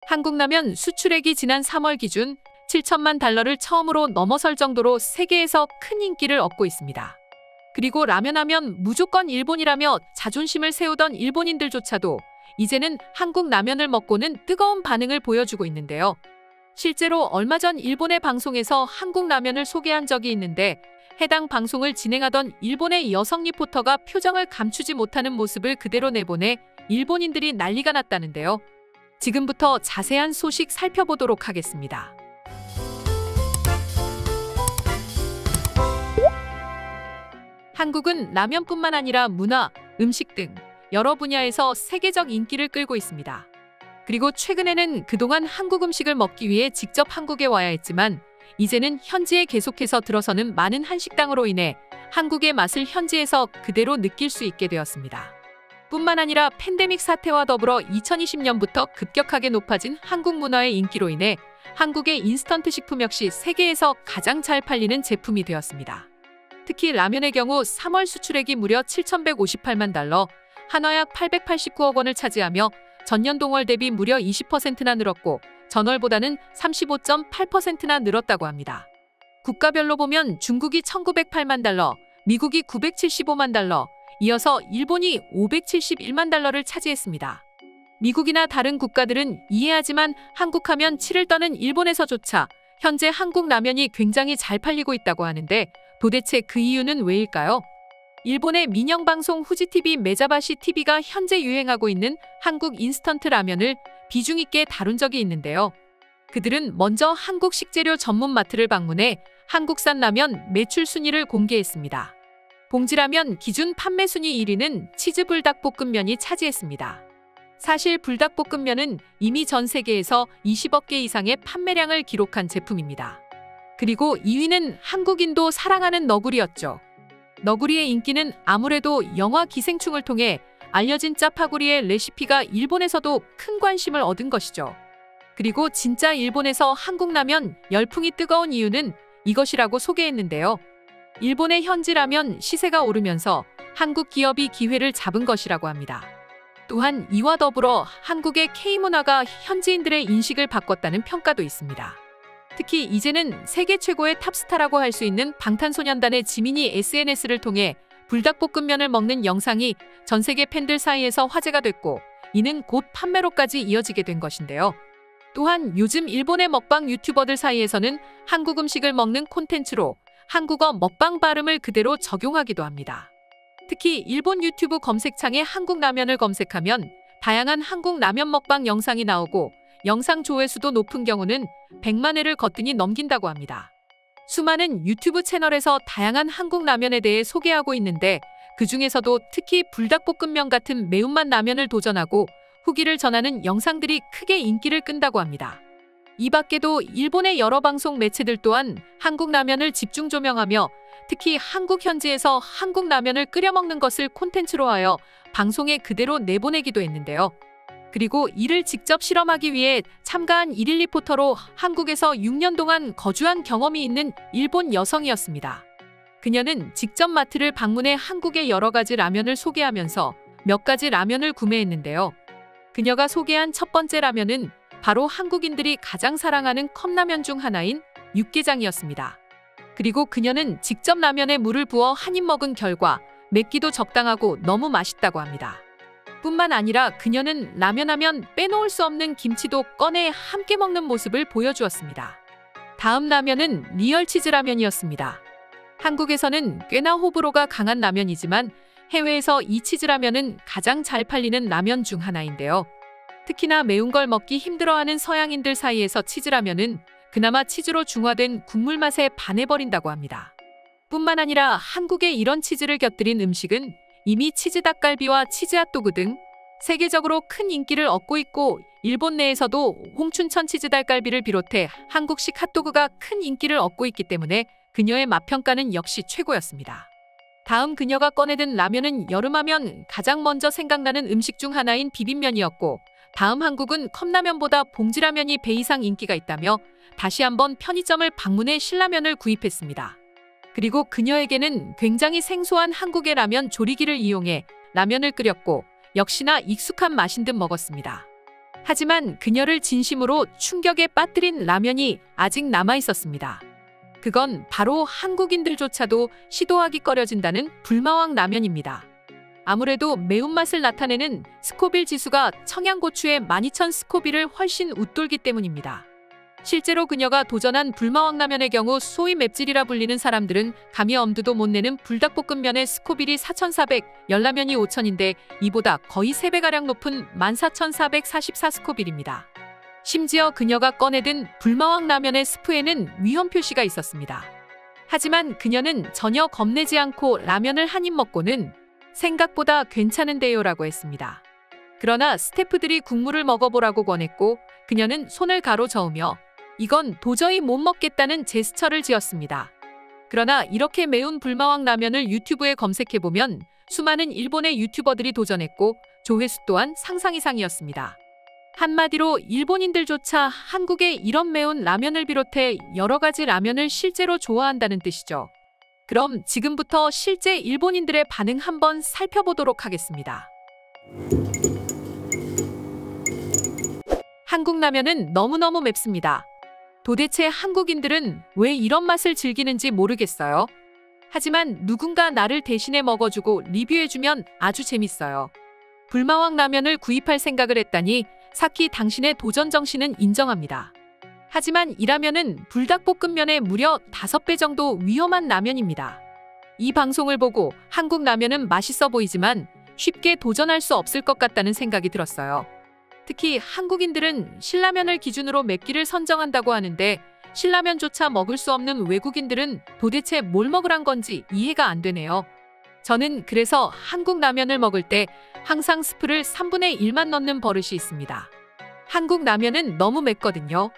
한국 라면 수출액이 지난 3월 기준 7천만 달러를 처음으로 넘어설 정도로 세계에서 큰 인기를 얻고 있습니다. 그리고 라면 하면 무조건 일본이라며 자존심을 세우던 일본인들조차도 이제는 한국 라면을 먹고는 뜨거운 반응을 보여주고 있는데요. 실제로 얼마 전 일본의 방송에서 한국 라면을 소개한 적이 있는데 해당 방송을 진행하던 일본의 여성 리포터가 표정을 감추지 못하는 모습을 그대로 내보내 일본인들이 난리가 났다는데요. 지금부터 자세한 소식 살펴보도록 하겠습니다. 한국은 라면뿐만 아니라 문화, 음식 등 여러 분야에서 세계적 인기를 끌고 있습니다. 그리고 최근에는 그동안 한국 음식을 먹기 위해 직접 한국에 와야 했지만 이제는 현지에 계속해서 들어서는 많은 한식당으로 인해 한국의 맛을 현지에서 그대로 느낄 수 있게 되었습니다. 뿐만 아니라 팬데믹 사태와 더불어 2020년부터 급격하게 높아진 한국 문화의 인기로 인해 한국의 인스턴트 식품 역시 세계에서 가장 잘 팔리는 제품이 되었습니다. 특히 라면의 경우 3월 수출액이 무려 7,158만 달러, 한화약 889억 원을 차지하며 전년 동월 대비 무려 20%나 늘었고 전월보다는 35.8%나 늘었다고 합니다. 국가별로 보면 중국이 1,908만 달러, 미국이 975만 달러, 이어서 일본이 571만 달러를 차지했습니다. 미국이나 다른 국가들은 이해하지만 한국하면 치를 떠는 일본에서조차 현재 한국 라면이 굉장히 잘 팔리고 있다고 하는데 도대체 그 이유는 왜일까요? 일본의 민영방송 후지TV 메자바시 TV가 현재 유행하고 있는 한국 인스턴트 라면을 비중 있게 다룬 적이 있는데요. 그들은 먼저 한국 식재료 전문 마트를 방문해 한국산 라면 매출 순위를 공개했습니다. 봉지라면 기준 판매 순위 1위는 치즈 불닭볶음면이 차지했습니다. 사실 불닭볶음면은 이미 전 세계에서 20억 개 이상의 판매량을 기록한 제품입니다. 그리고 2위는 한국인도 사랑하는 너구리였죠. 너구리의 인기는 아무래도 영화 기생충을 통해 알려진 짜파구리의 레시피가 일본에서도 큰 관심을 얻은 것이죠. 그리고 진짜 일본에서 한국 라면 열풍이 뜨거운 이유는 이것이라고 소개했는데요. 일본의 현지 라면 시세가 오르면서 한국 기업이 기회를 잡은 것이라고 합니다. 또한 이와 더불어 한국의 K문화가 현지인들의 인식을 바꿨다는 평가도 있습니다. 특히 이제는 세계 최고의 탑스타라고 할 수 있는 방탄소년단의 지민이 SNS를 통해 불닭볶음면을 먹는 영상이 전 세계 팬들 사이에서 화제가 됐고 이는 곧 판매로까지 이어지게 된 것인데요. 또한 요즘 일본의 먹방 유튜버들 사이에서는 한국 음식을 먹는 콘텐츠로 한국어 먹방 발음을 그대로 적용하기도 합니다. 특히 일본 유튜브 검색창에 한국 라면을 검색하면 다양한 한국 라면 먹방 영상이 나오고 영상 조회수도 높은 경우는 100만 회를 거뜬히 넘긴다고 합니다. 수많은 유튜브 채널에서 다양한 한국 라면에 대해 소개하고 있는데 그중에서도 특히 불닭볶음면 같은 매운맛 라면을 도전하고 후기를 전하는 영상들이 크게 인기를 끈다고 합니다. 이 밖에도 일본의 여러 방송 매체들 또한 한국 라면을 집중 조명하며 특히 한국 현지에서 한국 라면을 끓여 먹는 것을 콘텐츠로 하여 방송에 그대로 내보내기도 했는데요. 그리고 이를 직접 실험하기 위해 참가한 일일 리포터로 한국에서 6년 동안 거주한 경험이 있는 일본 여성이었습니다. 그녀는 직접 마트를 방문해 한국의 여러 가지 라면을 소개하면서 몇 가지 라면을 구매했는데요. 그녀가 소개한 첫 번째 라면은 바로 한국인들이 가장 사랑하는 컵라면 중 하나인 육개장이었습니다. 그리고 그녀는 직접 라면에 물을 부어 한 입 먹은 결과 맵기도 적당하고 너무 맛있다고 합니다. 뿐만 아니라 그녀는 라면 하면 빼놓을 수 없는 김치도 꺼내 함께 먹는 모습을 보여주었습니다. 다음 라면은 리얼 치즈 라면이었습니다. 한국에서는 꽤나 호불호가 강한 라면이지만 해외에서 이 치즈 라면은 가장 잘 팔리는 라면 중 하나인데요. 특히나 매운 걸 먹기 힘들어하는 서양인들 사이에서 치즈 라면은 그나마 치즈로 중화된 국물 맛에 반해버린다고 합니다. 뿐만 아니라 한국에 이런 치즈를 곁들인 음식은 이미 치즈 닭갈비와 치즈 핫도그 등 세계적으로 큰 인기를 얻고 있고 일본 내에서도 홍춘천 치즈 닭갈비를 비롯해 한국식 핫도그가 큰 인기를 얻고 있기 때문에 그녀의 맛평가는 역시 최고였습니다. 다음 그녀가 꺼내든 라면은 여름하면 가장 먼저 생각나는 음식 중 하나인 비빔면이었고 다음 한국은 컵라면보다 봉지라면이 배 이상 인기가 있다며 다시 한번 편의점을 방문해 신라면을 구입했습니다. 그리고 그녀에게는 굉장히 생소한 한국의 라면 조리기를 이용해 라면을 끓였고 역시나 익숙한 맛인 듯 먹었습니다. 하지만 그녀를 진심으로 충격에 빠뜨린 라면이 아직 남아 있었습니다. 그건 바로 한국인들조차도 시도하기 꺼려진다는 불마왕 라면입니다. 아무래도 매운맛을 나타내는 스코빌 지수가 청양고추의 12,000 스코빌을 훨씬 웃돌기 때문입니다. 실제로 그녀가 도전한 불마왕 라면의 경우 소위 맵찔이라 불리는 사람들은 감히 엄두도 못 내는 불닭볶음면의 스코빌이 4,400, 열라면이 5,000인데 이보다 거의 3배가량 높은 14,444 스코빌입니다. 심지어 그녀가 꺼내든 불마왕 라면의 스프에는 위험 표시가 있었습니다. 하지만 그녀는 전혀 겁내지 않고 라면을 한 입 먹고는 생각보다 괜찮은데요 라고 했습니다. 그러나 스태프들이 국물을 먹어보라고 권했고 그녀는 손을 가로저으며 이건 도저히 못 먹겠다는 제스처를 지었습니다. 그러나 이렇게 매운 불마왕 라면을 유튜브에 검색해보면 수많은 일본의 유튜버들이 도전했고 조회수 또한 상상 이상이었습니다. 한마디로 일본인들조차 한국의 이런 매운 라면을 비롯해 여러 가지 라면을 실제로 좋아한다는 뜻이죠. 그럼 지금부터 실제 일본인들의 반응 한번 살펴보도록 하겠습니다. 한국 라면은 너무너무 맵습니다. 도대체 한국인들은 왜 이런 맛을 즐기는지 모르겠어요. 하지만 누군가 나를 대신에 먹어주고 리뷰해주면 아주 재밌어요. 불마왕 라면을 구입할 생각을 했다니 사키 당신의 도전 정신은 인정합니다. 하지만 이 라면은 불닭볶음면의 무려 5배 정도 위험한 라면입니다. 이 방송을 보고 한국 라면은 맛있어 보이지만 쉽게 도전할 수 없을 것 같다는 생각이 들었어요. 특히 한국인들은 신라면을 기준으로 맵기를 선정한다고 하는데 신라면조차 먹을 수 없는 외국인들은 도대체 뭘 먹으란 건지 이해가 안 되네요. 저는 그래서 한국 라면을 먹을 때 항상 스프를 3분의 1만 넣는 버릇이 있습니다. 한국 라면은 너무 맵거든요.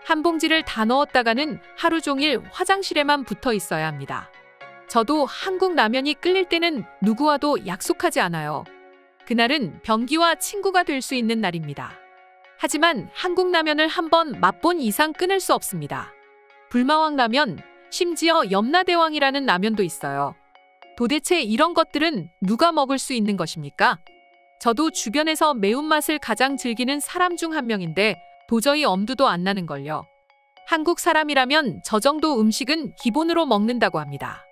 한 봉지를 다 넣었다가는 하루 종일 화장실에만 붙어 있어야 합니다. 저도 한국 라면이 끓일 때는 누구와도 약속하지 않아요. 그날은 변기와 친구가 될 수 있는 날입니다. 하지만 한국 라면을 한번 맛본 이상 끊을 수 없습니다. 불마왕 라면, 심지어 염라대왕이라는 라면도 있어요. 도대체 이런 것들은 누가 먹을 수 있는 것입니까? 저도 주변에서 매운맛을 가장 즐기는 사람 중 한 명인데 도저히 엄두도 안 나는걸요. 한국 사람이라면 저 정도 음식은 기본으로 먹는다고 합니다.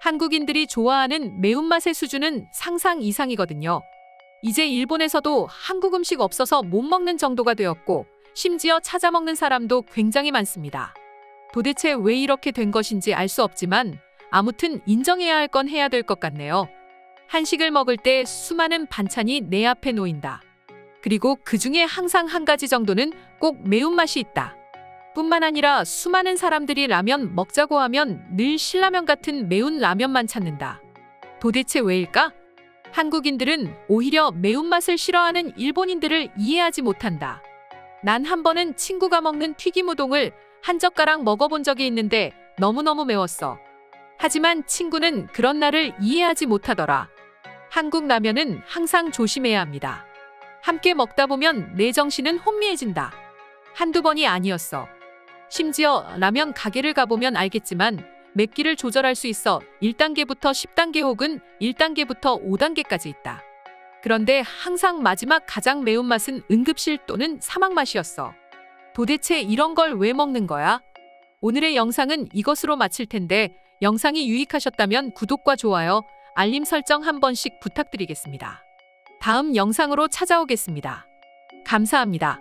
한국인들이 좋아하는 매운맛의 수준은 상상 이상이거든요. 이제 일본에서도 한국 음식 없어서 못 먹는 정도가 되었고 심지어 찾아 먹는 사람도 굉장히 많습니다. 도대체 왜 이렇게 된 것인지 알 수 없지만 아무튼 인정해야 할 건 해야 될 것 같네요. 한식을 먹을 때 수많은 반찬이 내 앞에 놓인다. 그리고 그 중에 항상 한 가지 정도는 꼭 매운맛이 있다. 뿐만 아니라 수많은 사람들이 라면 먹자고 하면 늘 신라면 같은 매운 라면만 찾는다. 도대체 왜일까? 한국인들은 오히려 매운맛을 싫어하는 일본인들을 이해하지 못한다. 난 한 번은 친구가 먹는 튀김우동을 한 젓가락 먹어본 적이 있는데 너무너무 매웠어. 하지만 친구는 그런 나를 이해하지 못하더라. 한국 라면은 항상 조심해야 합니다. 함께 먹다 보면 내 정신은 혼미해진다. 한두 번이 아니었어. 심지어 라면 가게를 가보면 알겠지만 맵기를 조절할 수 있어 1단계부터 10단계 혹은 1단계부터 5단계까지 있다. 그런데 항상 마지막 가장 매운맛은 응급실 또는 사막맛이었어. 도대체 이런 걸 왜 먹는 거야? 오늘의 영상은 이것으로 마칠 텐데 영상이 유익하셨다면 구독과 좋아요, 알림 설정 한 번씩 부탁드리겠습니다. 다음 영상으로 찾아오겠습니다. 감사합니다.